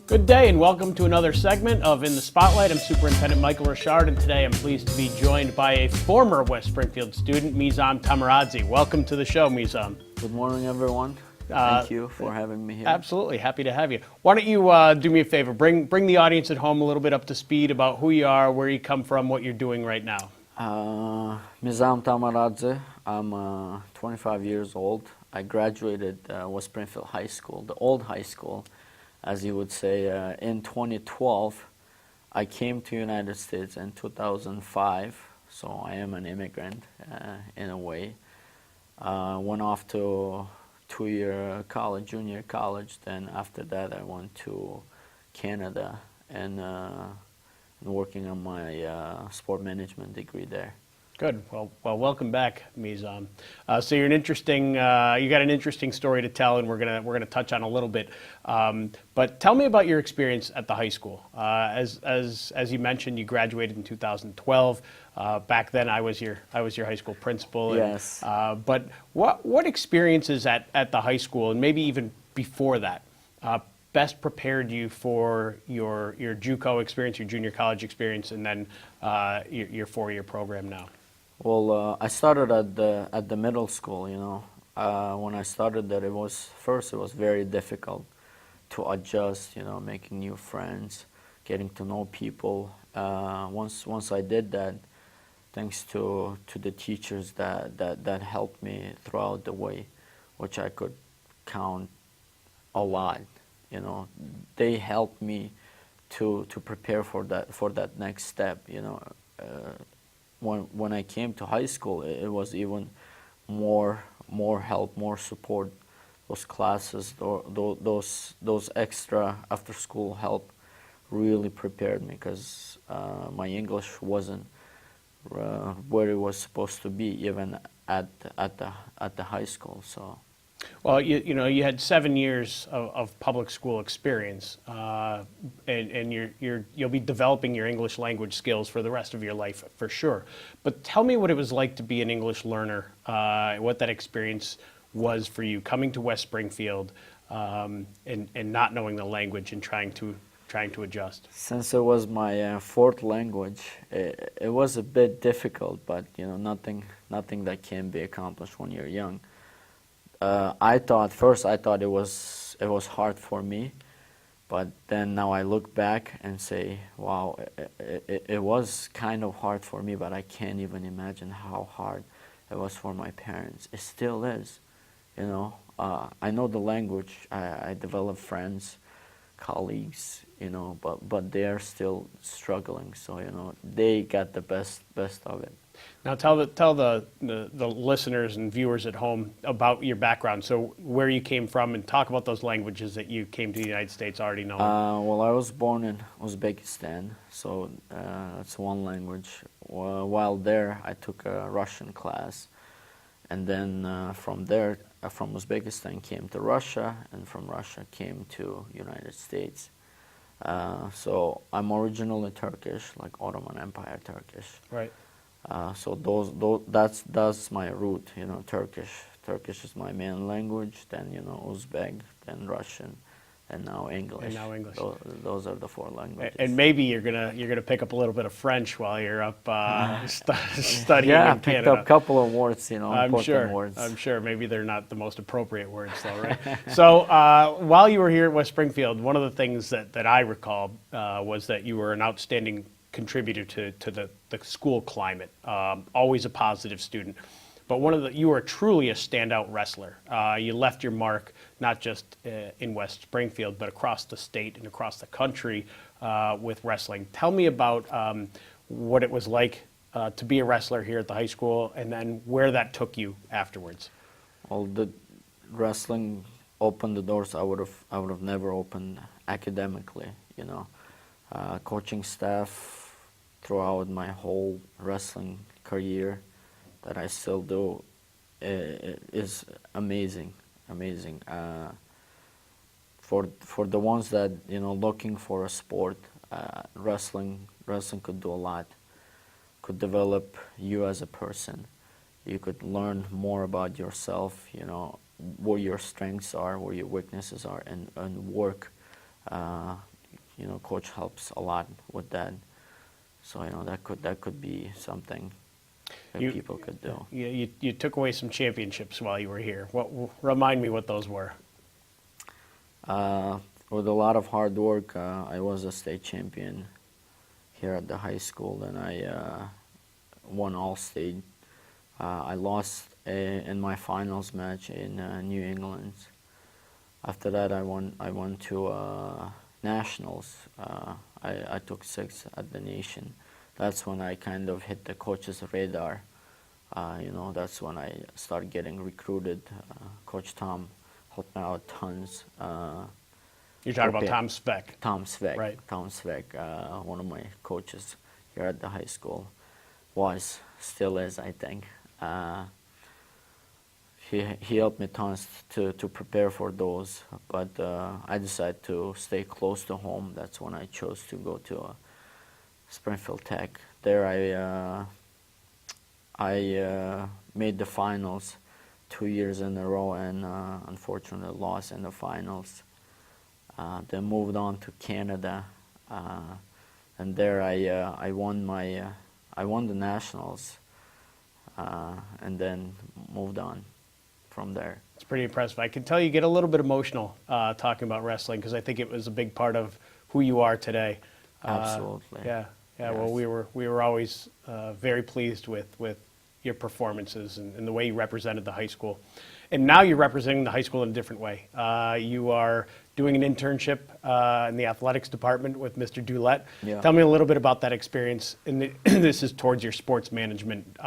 Good day and welcome to another segment of In the Spotlight. I'm Superintendent Michael Richard, and today I'm pleased to be joined by a former West Springfield student, Mizam Tamaradze. Welcome to the show, Mizam. Good morning, everyone. Thank you for having me here. Absolutely, happy to have you. Why don't you do me a favor, bring the audience at home a little bit up to speed about who you are, where you come from, what you're doing right now. Mizam Tamaradze. I'm 25 years old. I graduated West Springfield High School, the old high school, as you would say, in 2012. I came to United States in 2005, so I am an immigrant in a way. Went off to two-year college, junior college. Then after that, I went to Canada and working on my sport management degree there. Good. Well, welcome back, Mizam. So you're an interesting. You got an interesting story to tell, and we're gonna touch on a little bit. But tell me about your experience at the high school. As you mentioned, you graduated in 2012. Back then, I was your high school principal. Yes. But what experiences at the high school, and maybe even before that, best prepared you for your JUCO experience, your junior college experience, and then your four-year program now? Well, I started at the middle school. You know, when I started there, it was very difficult to adjust. You know, making new friends, getting to know people. Once I did that, thanks to the teachers that helped me throughout the way, which I could count a lot. You know, they helped me to prepare for that next step. You know, when I came to high school, it was even more help, more support. Those classes, those extra after school help, really prepared me, because my English wasn't where it was supposed to be, even at the high school. So. Well, you know, you had 7 years of public school experience, and you'll be developing your English language skills for the rest of your life for sure. But tell me what it was like to be an English learner, what that experience was for you coming to West Springfield, and not knowing the language and trying to adjust. Since it was my fourth language, it was a bit difficult, but you know, nothing that can be accomplished when you're young. I thought it was hard for me, but then now I look back and say, wow, it was kind of hard for me, but I can't even imagine how hard it was for my parents. It still is, you know. I know the language. I developed friends, colleagues, you know, but they're still struggling. So you know, they got the best of it. Now tell the listeners and viewers at home about your background. So where you came from, and talk about those languages that you came to the United States already knowing. Well, I was born in Uzbekistan, so it's one language. While there, I took a Russian class, and then from there, from Uzbekistan, came to Russia, and from Russia came to United States. So I'm originally Turkish, like Ottoman Empire Turkish. Right. So that's my root, you know, Turkish. Turkish is my main language, then, you know, Uzbek, then Russian, and now English. Those are the four languages. And maybe you're gonna pick up a little bit of French while you're up studying yeah, in Canada. I picked up a couple of words, you know, important words. I'm sure. Maybe they're not the most appropriate words, though, right? So while you were here at West Springfield, one of the things that I recall was that you were an outstanding contributor to the school climate, always a positive student. But you were truly a standout wrestler. You left your mark not just in West Springfield, but across the state and across the country with wrestling. Tell me about what it was like to be a wrestler here at the high school, and then where that took you afterwards. Well, the wrestling opened the doors I would have never opened academically. You know, coaching staff throughout my whole wrestling career that I still do is amazing. For the ones that, you know, looking for a sport, wrestling could do a lot. Could develop you as a person. You could learn more about yourself. You know, where your strengths are, where your weaknesses are, and work coach helps a lot with that. So that could be something that You- people could do. You took away some championships while you were here. Remind me what those were. With a lot of hard work, I was a state champion here at the high school, and I won all state. I lost in my finals match in New England. After that, I went to nationals. I took 6th at the nation. That's when I kind of hit the coach's radar. That's when I started getting recruited. Coach Tom helped me out tons. You're talking about Okay. Tom Speck. Tom Sveck. Right. Tom Sveck, one of my coaches here at the high school, still is, I think. He helped me tons to prepare for those, but I decided to stay close to home. That's when I chose to go to Springfield Tech. There I made the finals 2 years in a row, and unfortunately lost in the finals. Then moved on to Canada, and there I won the nationals, and then moved on from there. It's pretty impressive. I can tell you get a little bit emotional talking about wrestling because I think it was a big part of who you are today. Absolutely. Yeah. Well, Yes. we were always very pleased with your performances and the way you represented the high school. And now you're representing the high school in a different way. You are doing an internship in the athletics department with Mr. Doulette. Yeah. Tell me a little bit about that experience. And this is towards your sports management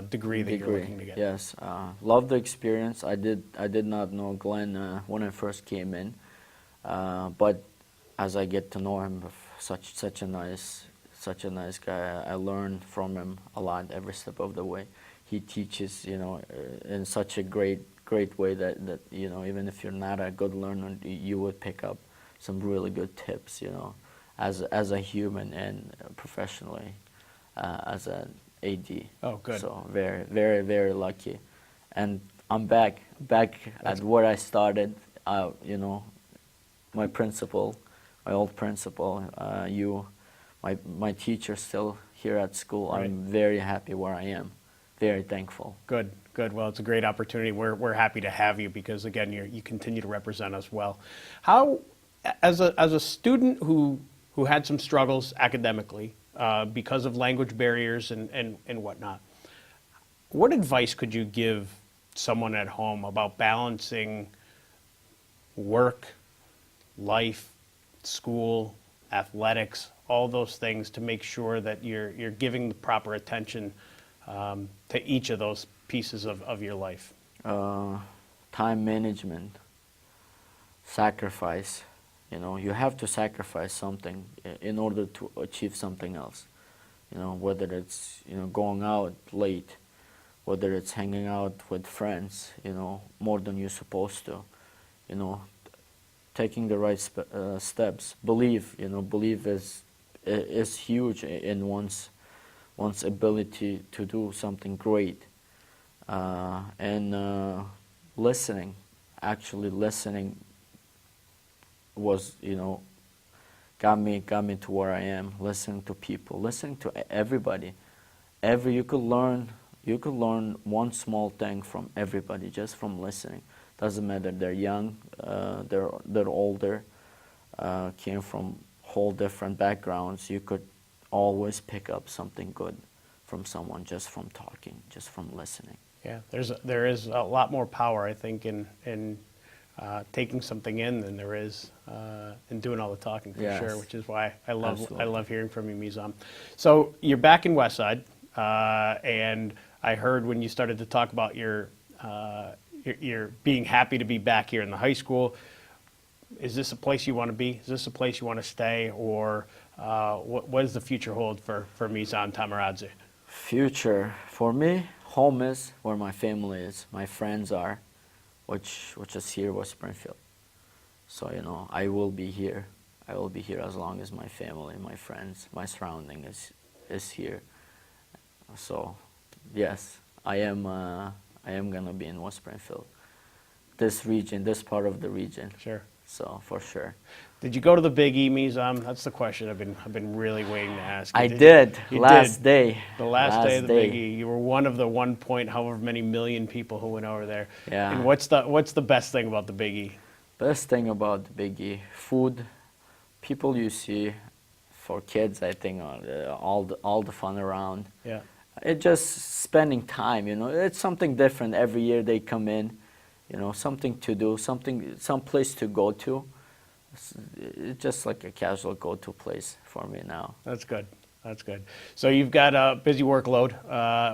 degree that you're looking to get. Yes, love the experience. I did not know Glenn when I first came in, but as I get to know him, such a nice guy. I learn from him a lot every step of the way. He teaches, in such a great way that even if you're not a good learner, you would pick up some really good tips, as a human and professionally, as an AD. Oh, good. So very, very, very lucky, and I'm back at where I started. My principal, my old principal, my teacher still here at school. Right. I'm very happy where I am. Very thankful. Good. Well, it's a great opportunity. We're happy to have you because again, you continue to represent us well. How, as a student who had some struggles academically because of language barriers and whatnot, what advice could you give someone at home about balancing work, life, school, athletics, all those things to make sure that you're giving the proper attention to each of those pieces of your life? Time management, sacrifice. You have to sacrifice something in order to achieve something else. Whether it's going out late, whether it's hanging out with friends, more than you're supposed to. Taking the right steps. Believe is huge in one's ability to do something great, and listening. Actually, listening was got me to where I am. Listening to people, listening to everybody. You could learn one small thing from everybody just from listening. Doesn't matter they're young, they're older, came from whole different backgrounds. You could always pick up something good from someone just from talking, just from listening. Yeah, there is a lot more power, I think, in taking something in than there is in doing all the talking, for Yes. sure, which is why I Absolutely. love hearing from you, Mizam. So you're back in Westside, and I heard when you started to talk about your being happy to be back here in the high school. Is this a place you want to be? Is this a place you want to stay? Or what does the future hold for Mizam Tamaradze? Future for me, home is where my family is, my friends are, which is here was Springfield. So I will be here. I will be here as long as my family, my friends, my surrounding is here. So yes, I am gonna be in West Springfield. This region, this part of the region. Sure. So for sure. Did you go to the Big E, Mizam? That's the question I've been really waiting to ask. I did. You Last did. day. The last day of the day. Big E. You were one of the 1 point however many million people who went over there. Yeah. And what's the best thing about the Big E? Best thing about the Big E, food, people you see. For kids, I think all the fun around. Yeah. It's just spending time. You know, it's something different every year. They come in, you know, something to do, some place to go to. It's just like a casual go-to place for me now. That's good. That's good. So you've got a busy workload.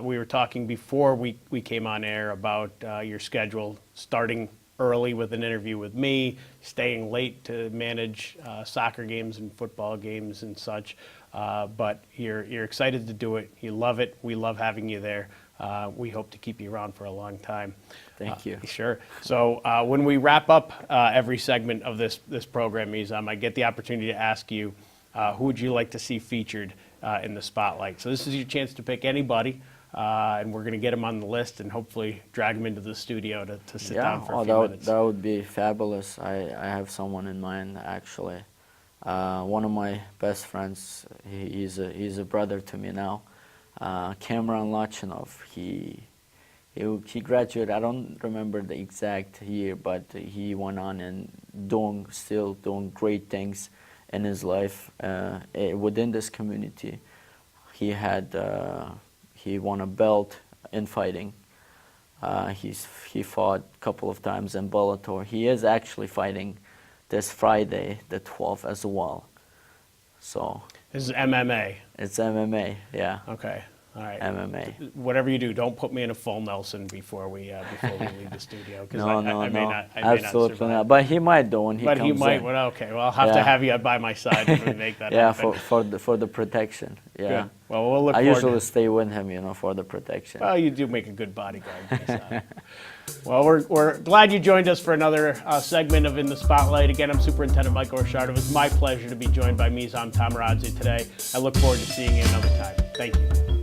We were talking before we came on air about your schedule, starting early with an interview with me, staying late to manage soccer games and football games and such. But you're excited to do it. You love it. We love having you there. We hope to keep you around for a long time. Thank you. Sure. So when we wrap up every segment of this program, Mizam, I get the opportunity to ask you, who would you like to see featured in the spotlight? So this is your chance to pick anybody, and we're going to get them on the list and hopefully drag them into the studio to sit down for a few minutes. That would be fabulous. I have someone in mind actually. One of my best friends. He's a brother to me now. Cameron Lachinov. He graduated. I don't remember the exact year, but he went on and still doing great things in his life within this community. He won a belt in fighting. He fought a couple of times in Bellator. He is actually fighting this Friday, the 12th, as well. So This is MMA. it's MMA, yeah. Okay. All right. MMA. Whatever you do, don't put me in a full Nelson before we leave the studio, because No, I may not absolutely survive. not. But he might do when he But comes he might. in. Well, okay. Well, I'll have to Yeah. have you by my side to make that Yeah, happen. for the protection. Yeah. Good. Well, we'll look I forward usually to. stay with him, you know, for the protection. Well, you do make a good bodyguard. Mizam. Well, we're glad you joined us for another segment of In the Spotlight. Again, I'm Superintendent Michael Richard. It was my pleasure to be joined by Mizam Tamaradze today. I look forward to seeing you another time. Thank you.